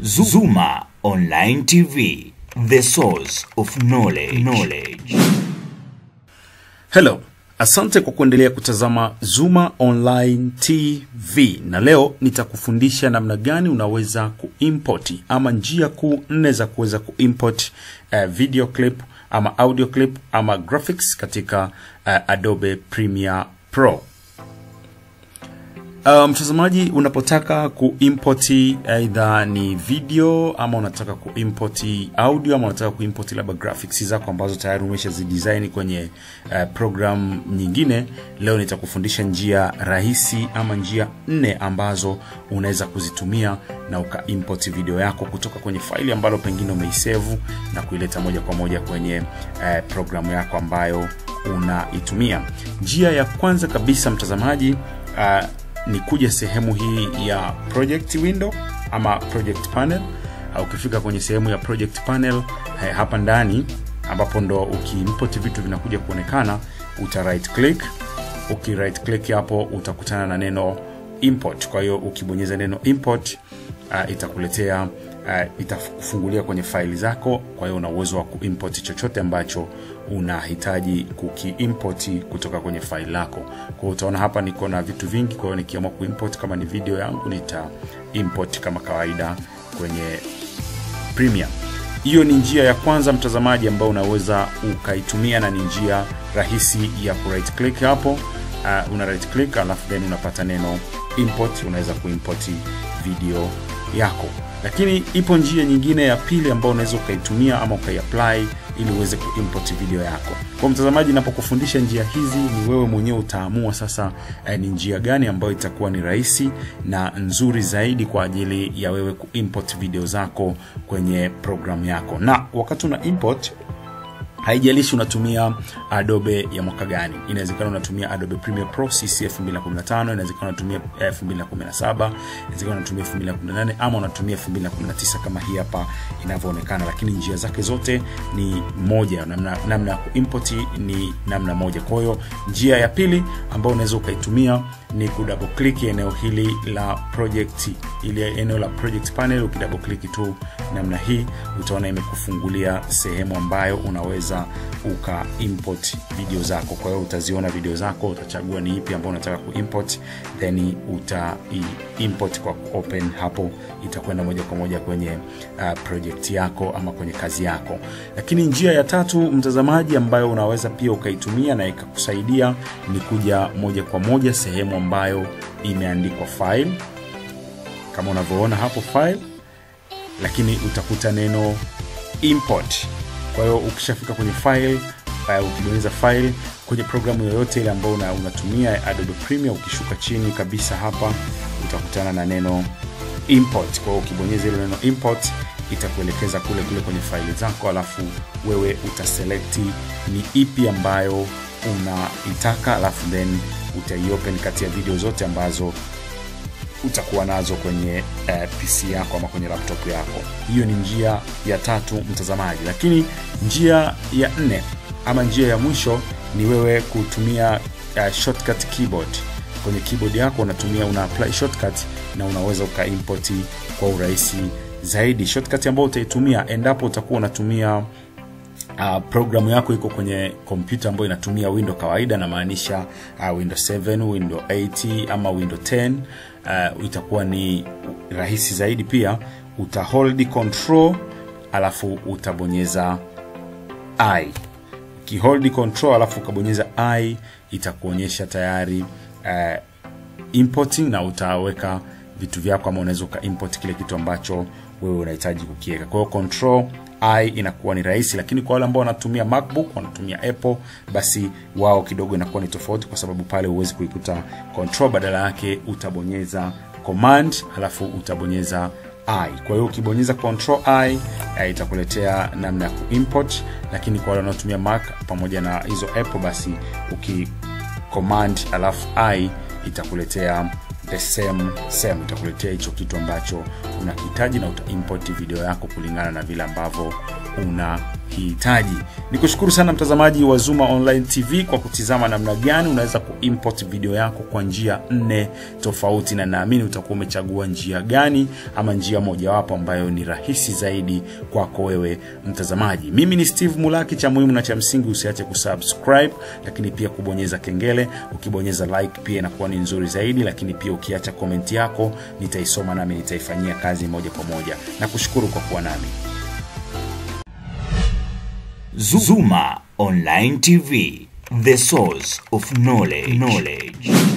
Zuma Online TV, the source of knowledge. Hello, asante kwa kuendelea kutazama Zuma Online TV. Na leo nitakufundisha namna gani unaweza kuimport ama njia kuu 4 za kuweza kuimport video clip ama audio clip ama graphics katika Adobe Premiere Pro. Mtazamaji, unapotaka kuimport either ni video ama unataka kuimport audio ama unataka kuimport labda graphics zako ambazo tayari umeshazidesign kwenye program nyingine, leo nitakufundisha njia rahisi ama njia 4 ambazo unaweza kuzitumia na ukaimport video yako kutoka kwenye faili ambalo pengine umeisave na kuileta moja kwa moja kwenye programu yako ambayo unaitumia. Njia ya kwanza kabisa mtazamaji, ni kuja sehemu hii ya project window ama project panel. Ukifika kwenye sehemu ya project panel hapa ndani ambapo ndo ukiimport vitu vinakuja kuonekana, uta right click. Right click hapo utakutana na neno import. Kwa hiyo ukibonyeza neno import itakuletea itakufungulia kwenye faili zako. Kwa hiyo una uwezo wa kuimport chochote ambacho unahitaji kukiimport kutoka kwenye faili lako. Kwa hiyo utaona hapa niko na vitu vingi, kwa hiyo nikiamua kuimport kama ni video yangu nita import kama kawaida kwenye Premiere. Hiyo ni njia ya kwanza mtazamaji ambayo unaweza ukaitumia na ni njia rahisi ya ku right click hapo. Una right click alafu then unapata neno import, unaweza kuimport video yako. Lakini ipo njia nyingine ya pili ambayo unaweza ukaitumia ama ukaiapply ili uweze kuimport video yako. Kwa mtazamaji, ninapokufundisha njia hizi ni wewe mwenyewe utaamua sasa ni njia gani ambayo itakuwa ni rahisi na nzuri zaidi kwa ajili ya wewe kuimport video zako kwenye programu yako. Na wakati una import, haijalishi unatumia Adobe ya mwaka gani. Inawezekana unatumia Adobe Premiere Pro CC 2015, inawezekana unatumia 2017, inawezekana unatumia 2018 ama unatumia 2019 kama hii hapa inavyoonekana, lakini njia zake zote ni moja. Namna ya kuimport ni namna moja. Kwa hiyo njia ya pili ambayo unaweza ukaitumia ni ku double click eneo hili la project, ile eneo la project panel. Ukidouble click tu namna hii utaona imekufungulia sehemu ambayo unaweza uka-import video zako. Kwa hiyo utaziona video zako, utachagua ni ipi ambayo unataka kuimport, then uta-import kwa open hapo, itakwenda moja kwa moja kwenye project yako ama kwenye kazi yako. Lakini njia ya tatu mtazamaji ambayo unaweza pia ukaitumia na ikakusaidia ni kuja moja kwa moja sehemu ambayo imeandikwa file, kama unavyoona hapo file, lakini utakuta neno import. Kwa hiyo ukishafika kwenye file, ukibonyeza file kwenye programu yoyote ile ambayo unatumia Adobe Premiere, ukishuka chini kabisa hapa utakutana na neno import. Kwa hiyo ukibonyeza ile neno import itakuelekeza kule kwenye file zako, alafu wewe utaselect ni ipi ambayo unaitaka, alafu then utai-open kati ya video zote ambazo utakuwa nazo kwenye PC yako ama kwenye laptop yako. Hiyo ni njia ya tatu mtazamaji. Lakini njia ya 4 ama njia ya mwisho ni wewe kutumia shortcut keyboard. Kwenye keyboard yako una apply shortcut na unaweza ukaimport kwa urahisi zaidi. Shortcut ambayo utaitumia endapo utakuwa unatumia programu yako iko kwenye kompyuta ambayo inatumia Windows kawaida, na maanisha Windows 7, Windows 8 ama Windows 10, itakuwa ni rahisi zaidi pia. Uta hold control alafu utabonyeza I. Ukihold control alafu ukabonyeza I, itakuonyesha tayari importing, na utaweka vitu vyako ama unaweza ukaimport kile kitu ambacho wewe unahitaji kukiweka. Kwa hiyo control I inakuwa ni rahisi, lakini kwa wale ambao wanatumia MacBook, wanatumia Apple, basi wao kidogo inakuwa ni tofauti, kwa sababu pale huwezi kuikuta control, badala yake utabonyeza command alafu utabonyeza I. Kwa hiyo ukibonyeza control I itakuletea namna ya kuimport, lakini kwa wale wanaotumia Mac pamoja na hizo Apple, basi command alafu I itakuletea the same, itakuletea hicho kitu ambacho unakihitaji na utaimport video yako kulingana na vile ambavyo unahitaji. Nikushukuru sana mtazamaji wa Zuma Online TV kwa kutizama namna gani unaweza kuimport video yako kwa njia 4 tofauti, na naamini utakuwa umechagua njia gani ama njia moja wapo ambayo ni rahisi zaidi kwako wewe mtazamaji. Mimi ni Steve Mulaki. Cha muhimu na cha msingi usiache kusubscribe, lakini pia kubonyeza kengele. Ukibonyeza like pia inakuwa ni nzuri zaidi, lakini pia ukiacha comment yako nitaisoma nami nitaifanyia kazi moja kwa moja. Nakushukuru kwa kuwa nami. Zuma Online TV, the source of knowledge.